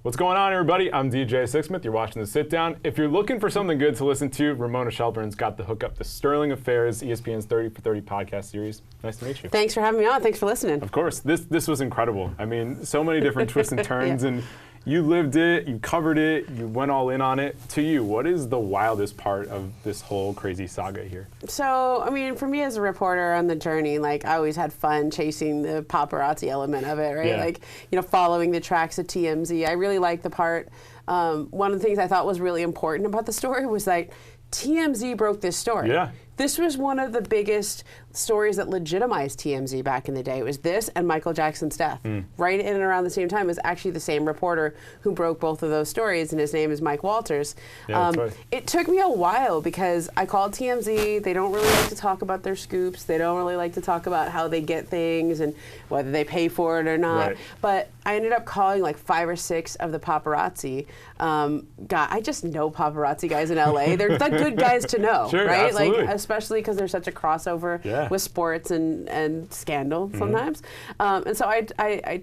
What's going on, everybody? I'm DJ Sixsmith. You're watching The Sit Down. If you're looking for something good to listen to, Ramona Shelburne's got the hookup, the Sterling Affairs, ESPN's 30 for 30 podcast series. Nice to meet you. Thanks for having me on. Thanks for listening. Of course. This was incredible. I mean, so many different twists and turns, and you lived it, you covered it, you went all in on it. To you, what is the wildest part of this whole crazy saga here? So, I mean, for me as a reporter on the journey, like, I always had fun chasing the paparazzi element of it, right? Yeah. Like, you know, following the tracks of TMZ. I really liked the part. One of the things I thought was really important about the story was that TMZ broke this story. Yeah. This was one of the biggest stories that legitimized TMZ back in the day. It was this and Michael Jackson's death. Right in and around the same time. It was actually the same reporter who broke both of those stories, and his name is Mike Walters. Yeah, that's right. It took me a while because I called TMZ. They don't really like to talk about their scoops. They don't really like to talk about how they get things and whether they pay for it or not. Right. But I ended up calling like 5 or 6 of the paparazzi. I just know paparazzi guys in LA. They're good guys to know, Sure, right? absolutely. Like, especially because there's such a crossover with sports and scandal sometimes. And so I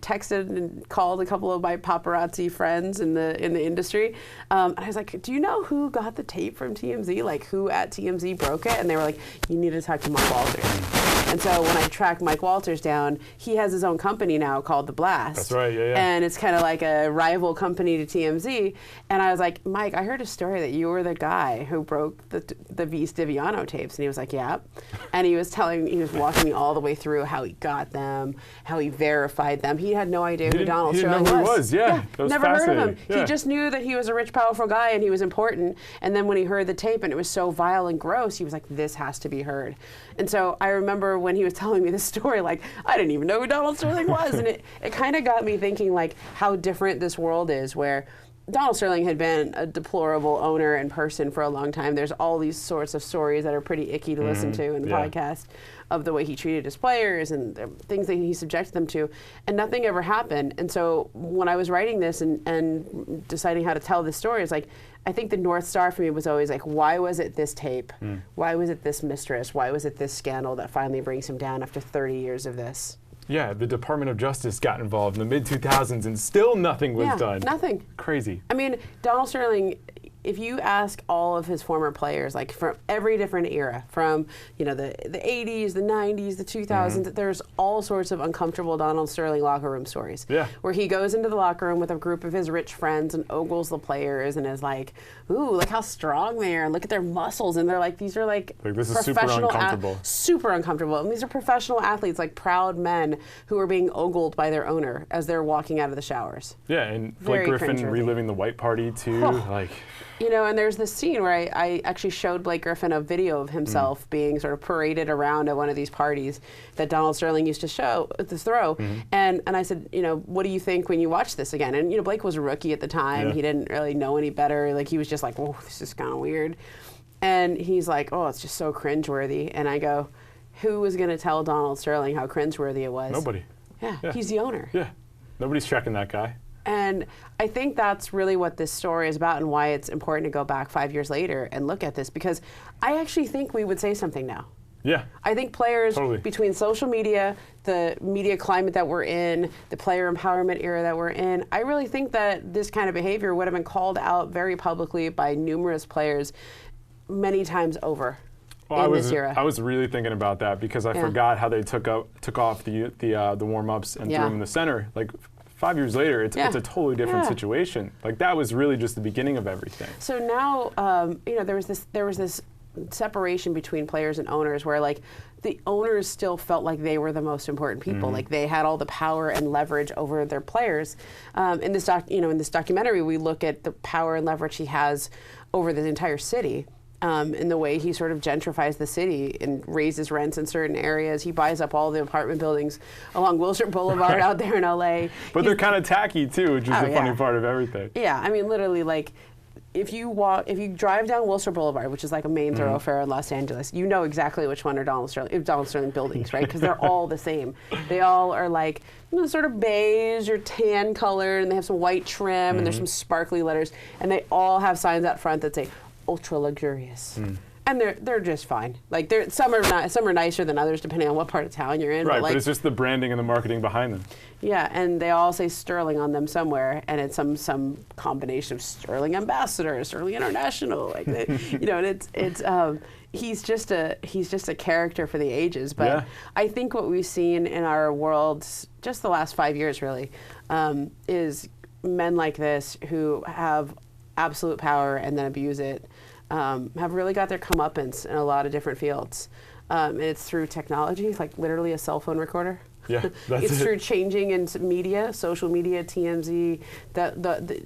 texted and called a couple of my paparazzi friends in the industry. And I was like, do you know who got the tape from TMZ? Like, who at TMZ broke it? And they were like, you need to talk to Mike Walters. And so when I tracked Mike Walters down, he has his own company now called The Blast. That's right, yeah. And it's kind of like a rival company to TMZ. And I was like, Mike, I heard a story that you were the guy who broke the V. Stiviano tapes. And he was like, yeah. And he was walking me all the way through how he got them, how he verified them. He had no idea who Donald Sterling was. He didn't know who he was, yeah. That was never heard of him. Yeah. He just knew that he was a rich, powerful guy and he was important. And then when he heard the tape and it was so vile and gross, he was like, this has to be heard. And so I remember when he was telling me this story, like, I didn't even know who Donald Sterling was. And it kind of got me thinking, like, how different this world is, where Donald Sterling had been a deplorable owner and person for a long time. There's all these sorts of stories that are pretty icky to listen to in the podcast of the way he treated his players and the things that he subjected them to, and nothing ever happened. And so when I was writing this and deciding how to tell this story, it's like, I think the North Star for me was always like, why was it this tape? Why was it this mistress? Why was it this scandal that finally brings him down after 30 years of this? Yeah, the Department of Justice got involved in the mid-2000s and still nothing was done. Nothing. Crazy. I mean, Donald Sterling, if you ask all of his former players, like from every different era, from, you know, the 80s, the 90s, the 2000s, there's all sorts of uncomfortable Donald Sterling locker room stories. Yeah. Where he goes into the locker room with a group of his rich friends and ogles the players and is like, ooh, look how strong they are, and look at their muscles. And they're like, these are like this is super professional uncomfortable. Super uncomfortable. And these are professional athletes, like proud men who are being ogled by their owner as they're walking out of the showers. Yeah, and Blake Very Griffin cringeworthy. reliving the white party too. Like, you know, and there's this scene where I actually showed Blake Griffin a video of himself being sort of paraded around at one of these parties that Donald Sterling used to throw. And I said, you know, what do you think when you watch this again? And, you know, Blake was a rookie at the time. Yeah. He didn't really know any better. Like, he was just like, whoa, this is kind of weird. And he's like, oh, it's just so cringeworthy. And I go, who was going to tell Donald Sterling how cringeworthy it was? nobody. Yeah, he's the owner. Yeah, nobody's checking that guy. And I think that's really what this story is about and why it's important to go back 5 years later and look at this, because I actually think we would say something now. Yeah. I think players, Totally. between social media, the media climate that we're in, the player empowerment era that we're in, I really think that this kind of behavior would have been called out very publicly by numerous players many times over. Well, this era. I was really thinking about that because I forgot how they took off the warm-ups and threw them in the center. Like, 5 years later, it's a totally different situation. Like, that was really just the beginning of everything. So now, you know, there was this separation between players and owners where, like, the owners still felt like they were the most important people. Like, they had all the power and leverage over their players. In this documentary, we look at the power and leverage he has over the entire city. In the way he sort of gentrifies the city and raises rents in certain areas. He buys up all the apartment buildings along Wilshire Boulevard out there in LA. But they're kind of tacky too, which is the funny part of everything. Yeah, I mean, literally, like, if you drive down Wilshire Boulevard, which is like a main thoroughfare in Los Angeles, you know exactly which one are Donald Sterling buildings, right? Because they're all the same. They all are like, you know, sort of beige or tan color, and they have some white trim, and there's some sparkly letters, and they all have signs out front that say ultra luxurious. And And they're just fine. Like some are nicer than others depending on what part of town you're in. Right, but it's just the branding and the marketing behind them. Yeah, and they all say Sterling on them somewhere, and it's some combination of Sterling Ambassador, Sterling International, like and he's just a character for the ages. But I think what we've seen in our world just the last 5 years really is men like this who have absolute power and then abuse it. Have really got their comeuppance in a lot of different fields. And it's through technology, like literally a cell phone recorder. Yeah, it's through changing in media, social media, TMZ, the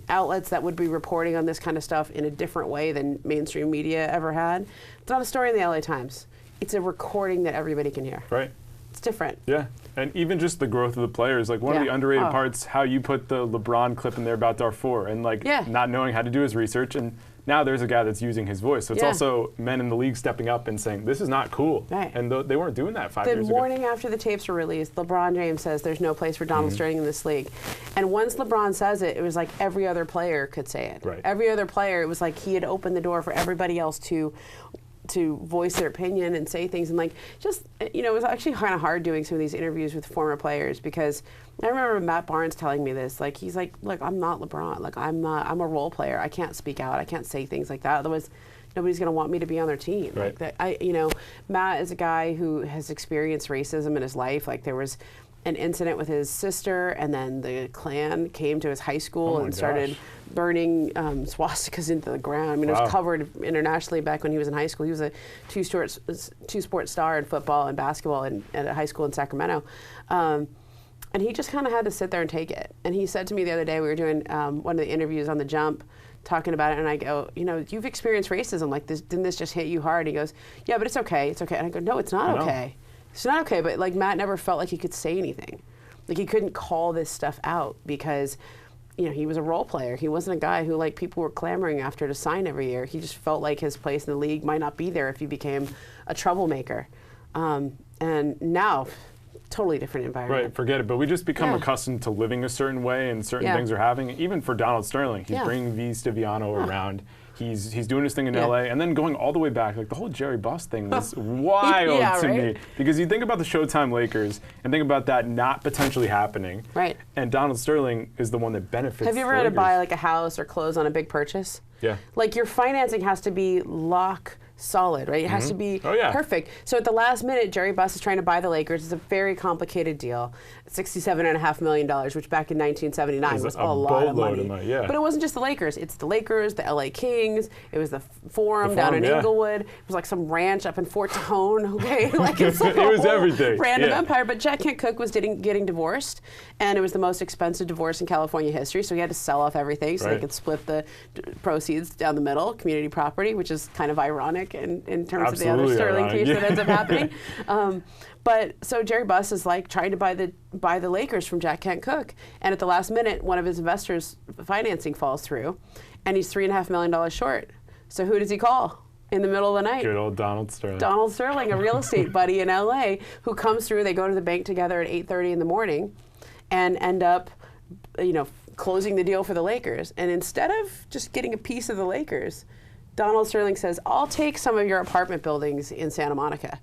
outlets that would be reporting on this kind of stuff in a different way than mainstream media ever had. It's not a story in the LA Times. It's a recording that everybody can hear. Right. It's different. Yeah, and even just the growth of the players. Like one of the underrated parts, how you put the LeBron clip in there about Darfur and like not knowing how to do his research, and now there's a guy that's using his voice. So it's also men in the league stepping up and saying, this is not cool. Right. And they weren't doing that 5 years ago. The morning after the tapes were released, LeBron James says there's no place for Donald Sterling in this league. And once LeBron says it, it was like every other player could say it. Right. Every other player, it was like he had opened the door for everybody else to voice their opinion and say things. And like, just, it was actually kind of hard doing some of these interviews with former players, because I remember Matt Barnes telling me this, like, he's like, look, I'm not LeBron. Like, I'm a role player. I can't speak out. I can't say things like that. Otherwise, nobody's going to want me to be on their team. Right. Like Matt is a guy who has experienced racism in his life. Like, there was an incident with his sister, and then the Klan came to his high school and started burning swastikas into the ground. I mean, it was covered internationally back when he was in high school. He was a two-sport star in football and basketball at a high school in Sacramento. And he just kind of had to sit there and take it. And he said to me the other day, we were doing one of the interviews on The Jump, talking about it, and I go, you've experienced racism. Like, didn't this just hit you hard? He goes, yeah, but it's okay. It's okay. And I go, no, it's not okay. It's not okay. But like, Matt never felt like he could say anything. Like, he couldn't call this stuff out because, he was a role player. He wasn't a guy who like people were clamoring after to sign every year. He just felt like his place in the league might not be there if he became a troublemaker. And now, totally different environment. Right, forget it. But we just become accustomed to living a certain way, and certain things are happening. Even for Donald Sterling, he's bringing V. Stiviano around. He's doing his thing in LA, and then going all the way back. Like, the whole Jerry Buss thing was wild to me, because you think about the Showtime Lakers and think about that not potentially happening. Right. And Donald Sterling is the one that benefits. Have you ever had to buy like a house or close on a big purchase? Yeah. Like, your financing has to be lock solid, right? It has to be perfect. So at the last minute, Jerry Buss is trying to buy the Lakers. It's a very complicated deal. $67.5 million, which back in 1979 was a lot of money. But it wasn't just the Lakers. It's the Lakers, the LA Kings. It was the Forum down in Inglewood. It was like some ranch up in Fort Tejon. Okay, like it's like it was everything. Random empire. But Jack Kent Cooke was getting divorced, and it was the most expensive divorce in California history. So he had to sell off everything so they could split the proceeds down the middle, community property, which is kind of ironic in terms of the other Sterling case that ends up happening. But so Jerry Buss is like trying to buy the Lakers from Jack Kent Cooke, and at the last minute, one of his investors' financing falls through, and he's $3.5 million short. So who does he call in the middle of the night? Good old Donald Sterling. Donald Sterling, a real estate buddy in LA, who comes through. They go to the bank together at 8:30 in the morning, and end up, closing the deal for the Lakers. And instead of just getting a piece of the Lakers, Donald Sterling says, I'll take some of your apartment buildings in Santa Monica.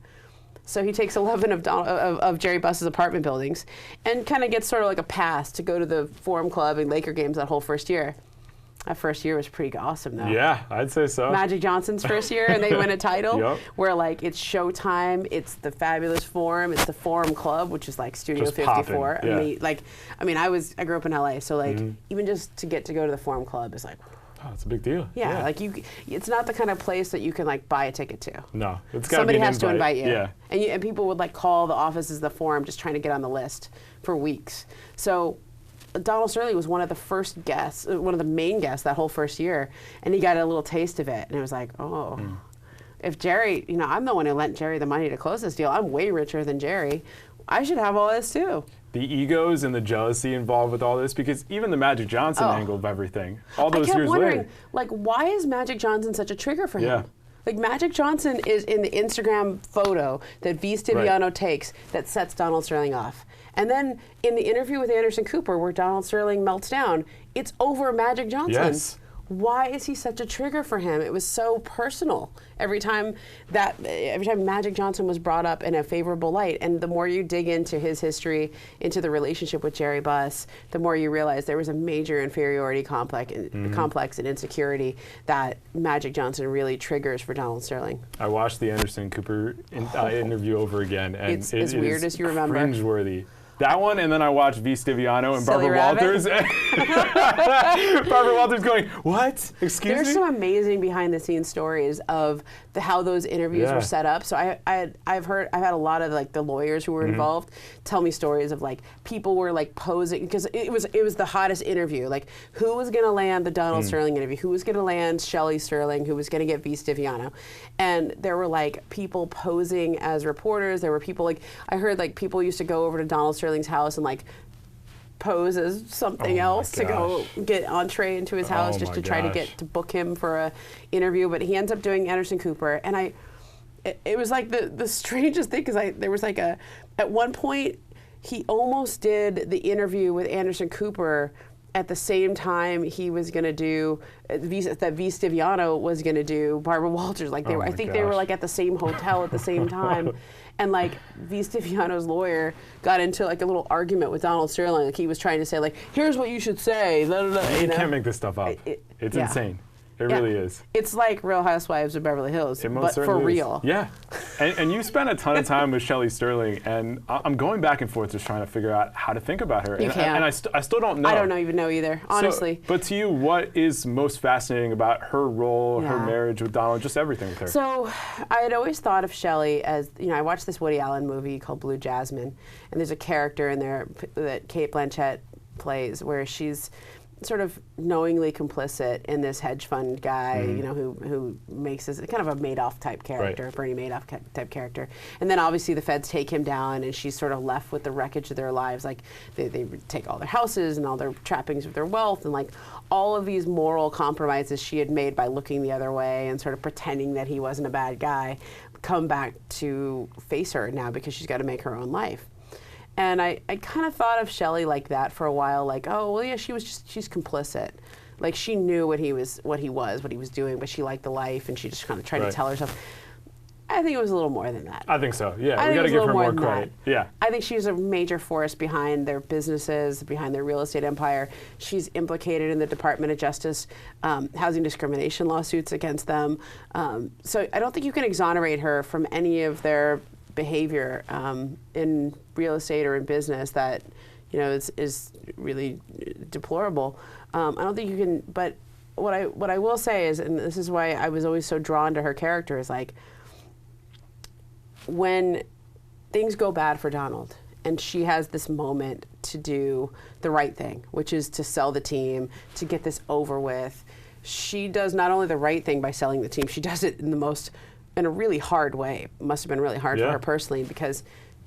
So he takes 11 of Jerry Buss's apartment buildings and kind of gets sort of like a pass to go to the Forum Club and Laker games that whole first year. That first year was pretty awesome, though. Yeah, I'd say so. Magic Johnson's first year, and they win a title where, like, it's Showtime, it's the fabulous Forum, it's the Forum Club, which is like Studio just 54. Popping, I grew up in LA, so like even just to go to the Forum Club is like, oh, it's a big deal. Yeah, like it's not the kind of place that you can like buy a ticket to. No, it's got somebody be an has to invite you. Yeah, and people would like call the offices of the Forum just trying to get on the list for weeks. So Donald Sterling was one of the first guests, one of the main guests that whole first year, and he got a little taste of it, and it was like, if Jerry, I'm the one who lent Jerry the money to close this deal. I'm way richer than Jerry. I should have all this too. The egos and the jealousy involved with all this, because even the Magic Johnson angle of everything, all those years later. Like, why is Magic Johnson such a trigger for him? Like, Magic Johnson is in the Instagram photo that V. Stiviano takes that sets Donald Sterling off. And then in the interview with Anderson Cooper, where Donald Sterling melts down, it's over Magic Johnson. Yes. why is he such a trigger for him? It was so personal every time Magic Johnson was brought up in a favorable light. And the more you dig into his history, into the relationship with Jerry Buss, the more you realize there was a major inferiority complex and insecurity that Magic Johnson really triggers for Donald Sterling. I watched the Anderson Cooper interview over again, and it's as weird as you remember. Cringeworthy. That one, and then I watched V. Stiviano and Silly Barbara Rabbit. Walters. Barbara Walters going, what? Excuse me? There's some amazing behind-the-scenes stories of how those interviews were set up. So I've had a lot of like the lawyers who were involved tell me stories of like people were like posing, because it was the hottest interview. Like who was going to land the Donald Sterling interview? Who was going to land Shelly Sterling? Who was going to get V. Stiviano? And there were like people posing as reporters. There were people like, I heard like people used to go over to Donald Sterling's house and like pose as something else to go get entree into his house just to try to get to book him for a interview. But he ends up doing Anderson Cooper, and it was like the strangest thing, because there was like at one point he almost did the interview with Anderson Cooper at the same time he was going to do that V. Stiviano was going to do Barbara Walters. Like they were, I think they were like at the same hotel at the same time. And like V. Stiviano's lawyer got into like a little argument with Donald Sterling. Like he was trying to say like, here's what you should say. Blah, blah, blah, you can't make this stuff up. It's insane. It really is. It's like Real Housewives of Beverly Hills, but for real. Yeah. And you spent a ton of time with Shelly Sterling, and I'm going back and forth just trying to figure out how to think about her. And I still don't know. I don't even know either, honestly. But to you, what is most fascinating about her role, her marriage with Donald, just everything with her? So I had always thought of Shelly as, I watched this Woody Allen movie called Blue Jasmine, and there's a character in there that Cate Blanchett plays where she's sort of knowingly complicit in this hedge fund guy, who makes this kind of a Madoff type character, Bernie Madoff type character. And then obviously the feds take him down, and she's sort of left with the wreckage of their lives. Like they take all their houses and all their trappings of their wealth, and like all of these moral compromises she had made by looking the other way and sort of pretending that he wasn't a bad guy come back to face her now because she's got to make her own life. And I kind of thought of Shelly like that for a while, like, oh, well, yeah, she's complicit. Like she knew what he was doing, but she liked the life, and she just kind of tried to tell herself. I think it was a little more than that. I think so, yeah. We got to give her more credit. Yeah. I think she's a major force behind their businesses, behind their real estate empire. She's implicated in the Department of Justice housing discrimination lawsuits against them. So I don't think you can exonerate her from any of their behavior in real estate or in business that is really deplorable. I don't think you can. But what I will say is, and this is why I was always so drawn to her character, is like when things go bad for Donald, and she has this moment to do the right thing, which is to sell the team, to get this over with. She does not only the right thing by selling the team, she does it in a really hard way. It must have been really hard for her personally, because,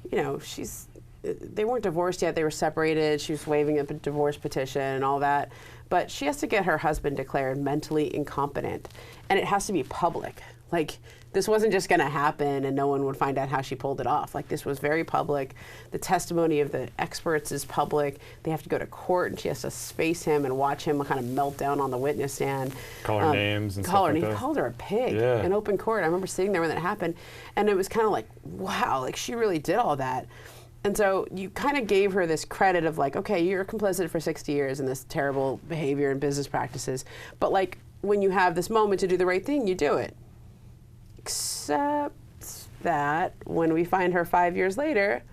they weren't divorced yet. They were separated. She was waving up a divorce petition and all that. But she has to get her husband declared mentally incompetent, and it has to be public. Like, this wasn't just going to happen and no one would find out how she pulled it off. Like, this was very public. The testimony of the experts is public. They have to go to court, and she has to face him and watch him kind of melt down on the witness stand. Call her names and stuff like that. He called her a pig in open court. I remember sitting there when that happened, and it was kind of like, wow, like she really did all that. And so you kind of gave her this credit of like, okay, you're complicit for 60 years in this terrible behavior and business practices, but like when you have this moment to do the right thing, you do it. Except that when we find her 5 years later,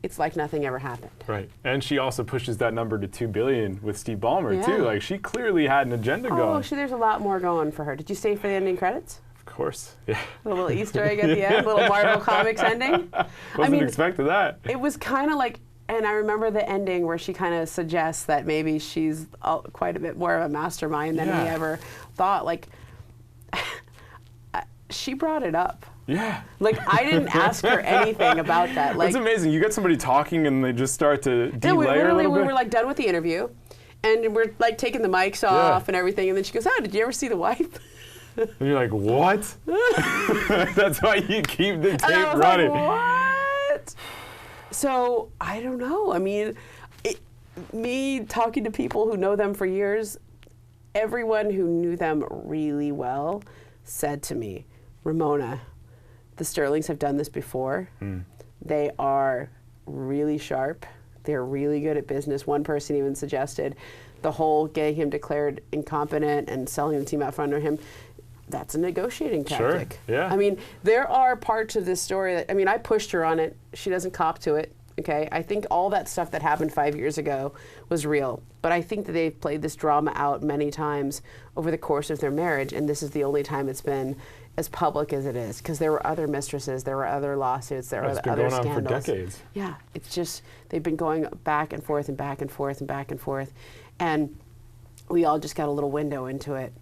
it's like nothing ever happened. Right. And she also pushes that number to $2 billion with Steve Ballmer, too. Like, she clearly had an agenda going. Oh, there's a lot more going for her. Did you stay for the ending credits? Of course. Yeah. A little Easter egg at the end, a little Marvel Comics ending. Wasn't expecting that. It was kind of like, and I remember the ending where she kind of suggests that maybe she's quite a bit more of a mastermind than we ever thought. Like, she brought it up. Yeah. Like, I didn't ask her anything about that. Like, it's amazing. You get somebody talking and they just start to delayer a little bit. We were like done with the interview, and we're like taking the mics off and everything, and then she goes, "Oh, did you ever see The Wife?" And you're like, "What?" That's why you keep the tape running. Like, what? So I don't know. I mean, me talking to people who know them for years, everyone who knew them really well said to me, Ramona, the Sterlings have done this before. They are really sharp. They're really good at business. One person even suggested the whole getting him declared incompetent and selling the team out from under him, that's a negotiating tactic. Sure, yeah. I mean, there are parts of this story that, I mean, I pushed her on it. She doesn't cop to it. Okay, I think all that stuff that happened 5 years ago was real, but I think that they've played this drama out many times over the course of their marriage, and this is the only time it's been as public as it is, because there were other mistresses, there were other lawsuits, there were other scandals. It's been going on for decades. Yeah, it's just, they've been going back and forth and back and forth and back and forth, and we all just got a little window into it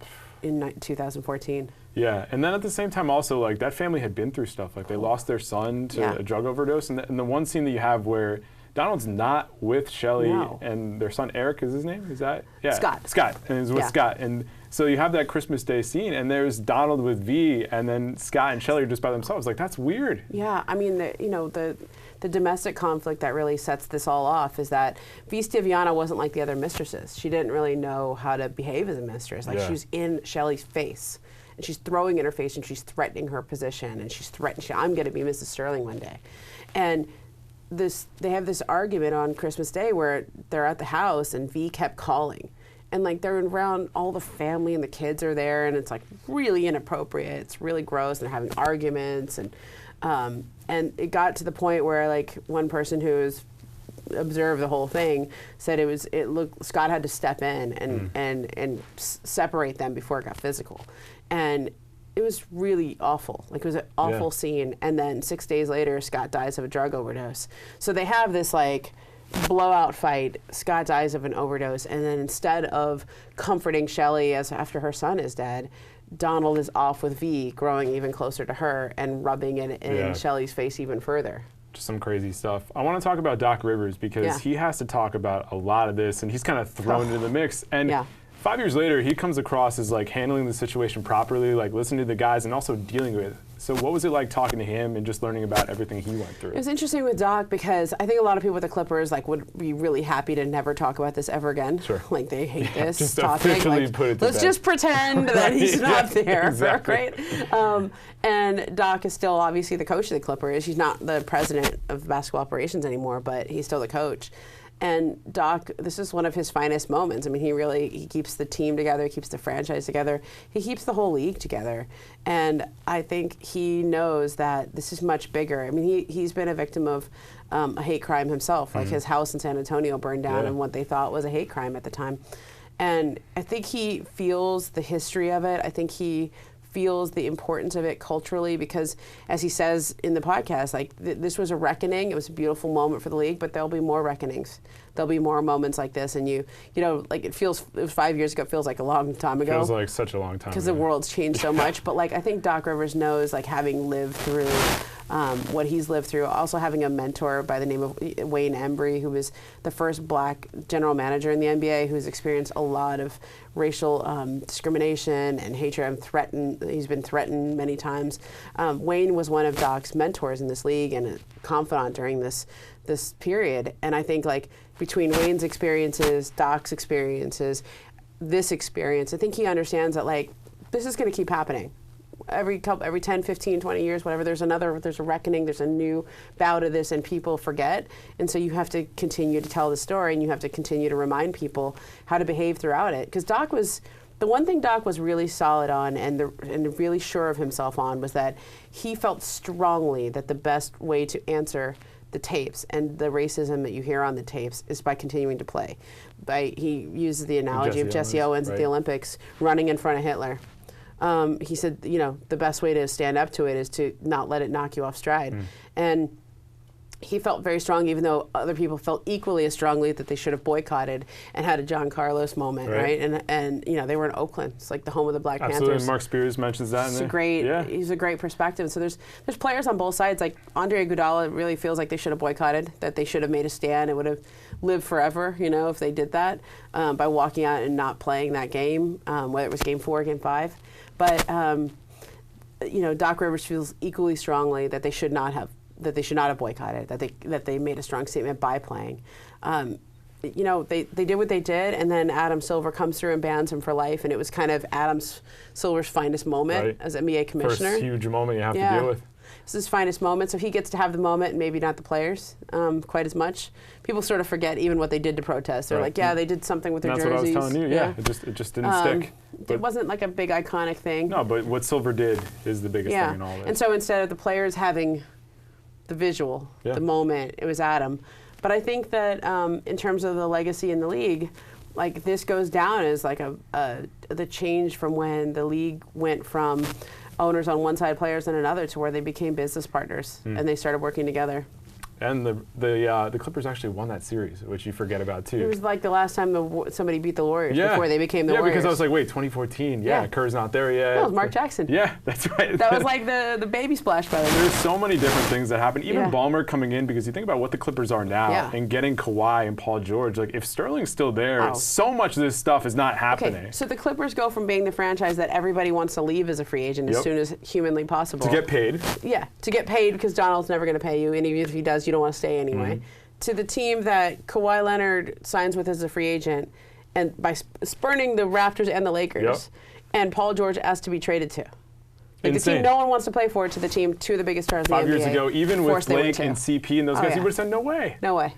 in 2014. Yeah, and then at the same time also, like, that family had been through stuff. Like, they lost their son to a drug overdose, and the one scene that you have where Donald's not with Shelly and their son Eric is his name? Is that? Yeah. Scott, and he's with Scott. And so you have that Christmas Day scene, and there's Donald with V, and then Scott and Shelly are just by themselves. Like, that's weird. Yeah, I mean, the domestic conflict that really sets this all off is that V. Stiviano wasn't like the other mistresses. She didn't really know how to behave as a mistress. Like, she was in Shelly's face. And she's throwing in her face, and she's threatening her position, and she's threatening, I'm going to be Mrs. Sterling one day. And they have this argument on Christmas Day where they're at the house, and V kept calling. And, like, they're around, all the family and the kids are there, and it's, like, really inappropriate. It's really gross, and they're having arguments. And it got to the point where, like, one person who observed the whole thing said Scott had to step in and separate them before it got physical. And it was really awful. Like, it was an awful scene. And then 6 days later, Scott dies of a drug overdose. So they have this, like, blowout fight. Scott dies of an overdose. And then instead of comforting Shelly after her son is dead, Donald is off with V, growing even closer to her and rubbing it in Shelly's face even further. Just some crazy stuff. I want to talk about Doc Rivers because he has to talk about a lot of this, and he's kind of thrown into the mix. And 5 years later, he comes across as, like, handling the situation properly, like listening to the guys and also dealing with it. So what was it like talking to him and just learning about everything he went through? It was interesting with Doc because I think a lot of people with the Clippers, like, would be really happy to never talk about this ever again. Sure. Like, they hate this just topic. Officially put it to let's bed. just pretend that he's not there, exactly. right? And Doc is still obviously the coach of the Clippers. He's not the president of basketball operations anymore, but he's still the coach. And Doc, this is one of his finest moments. I mean, he keeps the team together, he keeps the franchise together, he keeps the whole league together. And I think he knows that this is much bigger. I mean, he's been a victim of a hate crime himself. Like, his house in San Antonio burned down in what they thought was a hate crime at the time. And I think he feels the history of it. I think he feels the importance of it culturally because, as he says in the podcast, like, this was a reckoning. It was a beautiful moment for the league, but there'll be more reckonings. There'll be more moments like this, and you know, like, it was 5 years ago. It feels like a long time ago. Feels like such a long time. Because the world's changed so much. But, like, I think Doc Rivers knows, like, having lived through what he's lived through, also having a mentor by the name of Wayne Embry, who was the first black general manager in the NBA, who's experienced a lot of racial discrimination and hatred and threatened. He's been threatened many times. Wayne was one of Doc's mentors in this league and a confidant during this period. And I think, like, between Wayne's experiences, Doc's experiences, this experience, I think he understands that, like, this is going to keep happening. Every 10, 15, 20 years, whatever, there's a reckoning, there's a new bout of this, and people forget. And so you have to continue to tell the story, and you have to continue to remind people how to behave throughout it. Because the one thing Doc was really solid on and really sure of himself on was that he felt strongly that the best way to answer the tapes and the racism that you hear on the tapes is by continuing to play. He uses the analogy of Jesse Owens at the Olympics running in front of Hitler. He said, you know, the best way to stand up to it is to not let it knock you off stride. And he felt very strong, even though other people felt equally as strongly that they should have boycotted and had a John Carlos moment, right? And you know, they were in Oakland. It's like the home of the Black Panthers. Mark Spears mentions that. He's a great perspective. So there's players on both sides. Like Andre Iguodala really feels like they should have boycotted, that they should have made a stand. It would have lived forever, you know, if they did that by walking out and not playing that game, whether it was Game 4 or Game 5. But you know, Doc Rivers feels equally strongly that they should not have boycotted, that they made a strong statement by playing. You you know, they did what they did, and then Adam Silver comes through and bans him for life, and it was kind of Adam Silver's finest moment as NBA commissioner. First huge moment you have to deal with. This is his finest moment, so he gets to have the moment, and maybe not the players quite as much. People sort of forget even what they did to protest. They're like, yeah, they did something with their jerseys. That's what I was telling you. Yeah, it just didn't stick. It wasn't like a big iconic thing. No, but what Silver did is the biggest thing in all of it. And so instead of the players having the visual, the moment, it was Adam. But I think that in terms of the legacy in the league, like this goes down as like the change from when the league went from owners on one side, players on another, to where they became business partners and they started working together. And the Clippers actually won that series, which you forget about too. It was like the last time somebody beat the Warriors before they became the Warriors. Yeah, because I was like, wait, 2014, Kerr's not there yet. That was Mark Jackson. Yeah, that's right. That was like the baby splash by the way. There's so many different things that happen. Even Ballmer coming in, because you think about what the Clippers are now and getting Kawhi and Paul George, like if Sterling's still there, so much of this stuff is not happening. Okay, so the Clippers go from being the franchise that everybody wants to leave as a free agent as soon as humanly possible. To get paid. Yeah, to get paid because Donald's never going to pay you, and even if he does, you don't want to stay anyway. To the team that Kawhi Leonard signs with as a free agent, and by spurning the Raptors and the Lakers, and Paul George asked to be traded to. Like the team no one wants to play for, to the team, two of the biggest stars in the NBA. 5 years ago, even with Blake and CP and those guys, you would have said, no way. No way.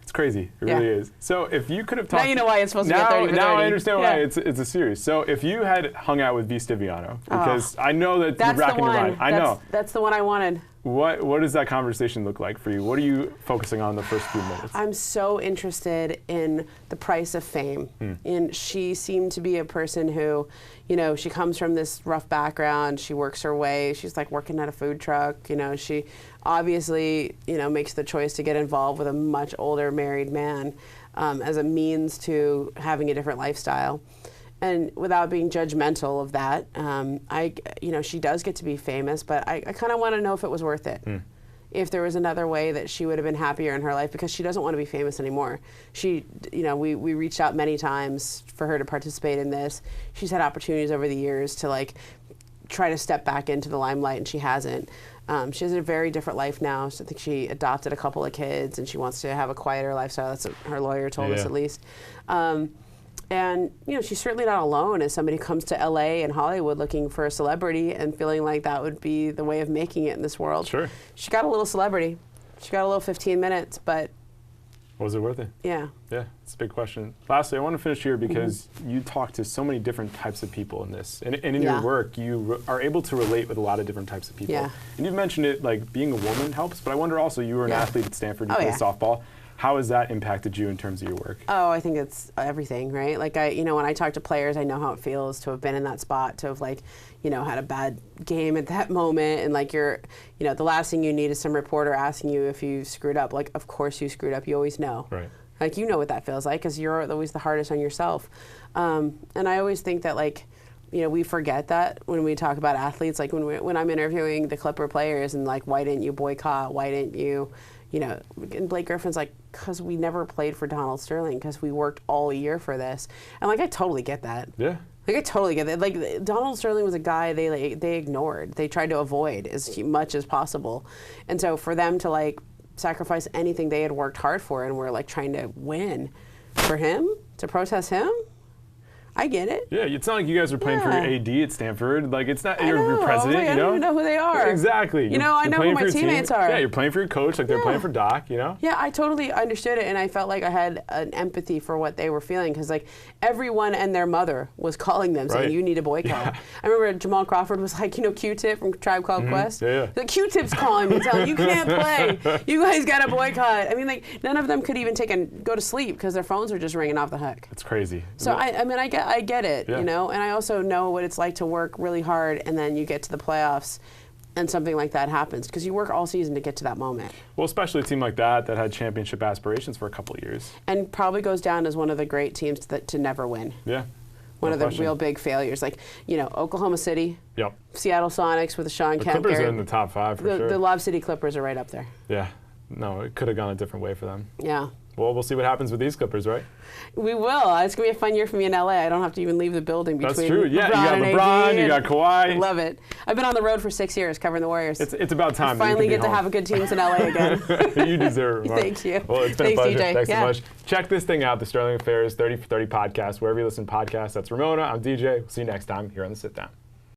It's crazy. It really is. So if you could have talked... Now you know why it's supposed to be 30 for 30. Now I understand why it's a series. So if you had hung out with V. Stiviano, because I know that you're racking your mind. I know. That's the one I wanted. What does that conversation look like for you? What are you focusing on the first few minutes? I'm so interested in the price of fame. And she seemed to be a person who, you know, she comes from this rough background. She works her way. She's like working at a food truck. You know, she obviously, you know, makes the choice to get involved with a much older married man as a means to having a different lifestyle. And without being judgmental of that, you know, she does get to be famous, but I kind of want to know if it was worth it. If there was another way that she would have been happier in her life, because she doesn't want to be famous anymore. She, you know, we reached out many times for her to participate in this. She's had opportunities over the years to like try to step back into the limelight, and she hasn't. She has a very different life now. So I think she adopted a couple of kids, and she wants to have a quieter lifestyle. That's what her lawyer told us, at least. And, you know, she's certainly not alone as somebody who comes to LA and Hollywood looking for a celebrity and feeling like that would be the way of making it in this world. Sure. She got a little celebrity. She got a little 15 minutes, but... Was it worth it? Yeah. Yeah, it's a big question. Lastly, I want to finish here because you talk to so many different types of people in this. And in your work, you are able to relate with a lot of different types of people. Yeah. And you've mentioned it, like being a woman helps, but I wonder also, you were an athlete at Stanford, you played softball. How has that impacted you in terms of your work? Oh, I think it's everything, right? Like you know, when I talk to players, I know how it feels to have been in that spot, to have like, you know, had a bad game at that moment, and like you know, the last thing you need is some reporter asking you if you screwed up. Like, of course you screwed up. You always know. Right. Like, you know what that feels like because you're always the hardest on yourself. And I always think that like, you know, we forget that when we talk about athletes. Like when I'm interviewing the Clipper players and like, why didn't you boycott? Why didn't you? You know, and Blake Griffin's like, because we never played for Donald Sterling, because we worked all year for this. And like, I totally get that. Yeah. Like, I totally get that. Like, Donald Sterling was a guy they ignored. They tried to avoid as much as possible. And so for them to like sacrifice anything they had worked hard for and were like trying to win for him, to protest him, I get it. Yeah, it's not like you guys are playing for your AD at Stanford. Like, it's not your president, I don't even know who they are. Exactly. You know, I know who my teammates are. Yeah, you're playing for your coach, like they're playing for Doc, you know? Yeah, I totally understood it, and I felt like I had an empathy for what they were feeling, because like everyone and their mother was calling them saying, you need a boycott. Yeah. I remember Jamal Crawford was like, you know, Q-Tip from Tribe Called Quest? The Q-Tip's calling me, telling you can't play. You guys got to boycott. I mean, like, none of them could even go to sleep because their phones were just ringing off the hook. It's crazy. So, I mean, I get it. Yeah. You know, and I also know what it's like to work really hard and then you get to the playoffs and something like that happens, because you work all season to get to that moment. Well, especially a team like that had championship aspirations for a couple of years. And probably goes down as one of the great teams to never win. Yeah. One of the real big failures. Like, you know, Oklahoma City, Seattle Sonics with Sean Kemp. The Clippers are in the top 5 for sure. The Lob City Clippers are right up there. Yeah. No, it could have gone a different way for them. Yeah. Well, we'll see what happens with these Clippers, right? We will. It's going to be a fun year for me in LA. I don't have to even leave the building between That's true. Yeah, LeBron you got LeBron, you got Kawhi. I love it. I've been on the road for 6 years covering the Warriors. It's about time. Finally get to have a good teams in LA again. You deserve it, Mark. Thank you. Well, it's been a pleasure. DJ. Thanks so much. Check this thing out, the Sterling Affairs 30 for 30 podcast, wherever you listen to podcasts. That's Ramona. I'm DJ. We'll see you next time here on The Sit Down.